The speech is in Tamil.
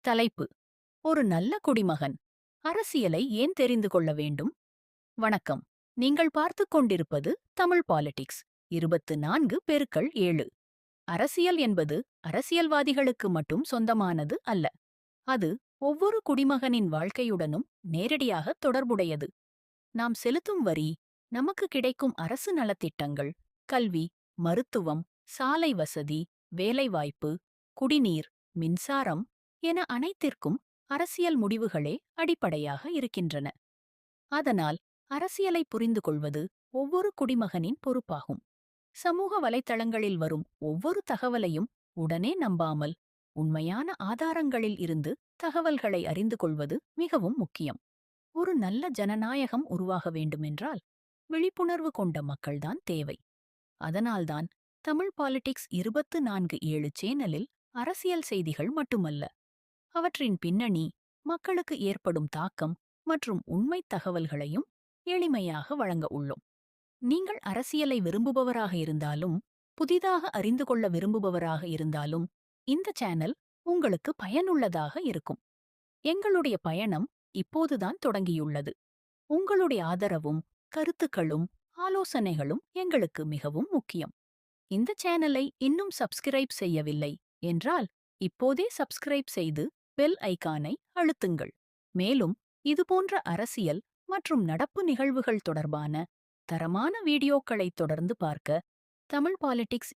தலைப்பு: ஒரு நல்ல குடிமகன் அரசியலை ஏன் தெரிந்து கொள்ள வேண்டும்? வணக்கம். நீங்கள் பார்த்துக் கொண்டிருப்பது தமிழ் பாலிடிக்ஸ் 24x7. அரசியல் என்பது அரசியல்வாதிகளுக்கு மட்டும் சொந்தமானது அல்ல. அது ஒவ்வொரு குடிமகனின் வாழ்க்கையுடனும் நேரடியாக தொடர்புடையது. நாம் செலுத்தும் வரி, நமக்கு கிடைக்கும் அரசு நலத்திட்டங்கள், கல்வி, மருத்துவம், சாலை வசதி, வேலைவாய்ப்பு, குடிநீர், மின்சாரம் என அனைத்திற்கும் அரசியல் முடிவுகளே அடிப்படையாக இருக்கின்றன. அதனால் அரசியலை புரிந்து கொள்வது ஒவ்வொரு குடிமகனின் பொறுப்பாகும். சமூக வலைத்தளங்களில் வரும் ஒவ்வொரு தகவலையும் உடனே நம்பாமல், உண்மையான ஆதாரங்களில் இருந்து தகவல்களை அறிந்து கொள்வது மிகவும் முக்கியம். ஒரு நல்ல ஜனநாயகம் உருவாக வேண்டுமென்றால் விழிப்புணர்வு கொண்ட மக்கள்தான் தேவை. அதனால்தான் தமிழ் பாலிடிக்ஸ் 24x7 சேனலில் அரசியல் செய்திகள் மட்டுமல்ல, அவற்றின் பின்னணி, மக்களுக்கு ஏற்படும் தாக்கம் மற்றும் உண்மைத் தகவல்களையும் எளிமையாக வழங்க உள்ளோம். நீங்கள் அரசியலை விரும்புபவராக இருந்தாலும், புதிதாக அறிந்து கொள்ள விரும்புபவராக இருந்தாலும், இந்த சேனல் உங்களுக்கு பயனுள்ளதாக இருக்கும். எங்களுடைய பயணம் இப்போதுதான் தொடங்கியுள்ளது. உங்களுடைய ஆதரவும், கருத்துக்களும், ஆலோசனைகளும் எங்களுக்கு மிகவும் முக்கியம். இந்த சேனலை இன்னும் சப்ஸ்கிரைப் செய்யவில்லை என்றால், இப்போதே சப்ஸ்கிரைப் செய்து பெல் ஐகானை அழுத்துங்கள். மேலும் இதுபோன்ற அரசியல் மற்றும் நடப்பு நிகழ்வுகள் தொடர்பான தரமான வீடியோக்களை தொடர்ந்து பார்க்க தமிழ் பாலிடிக்ஸ்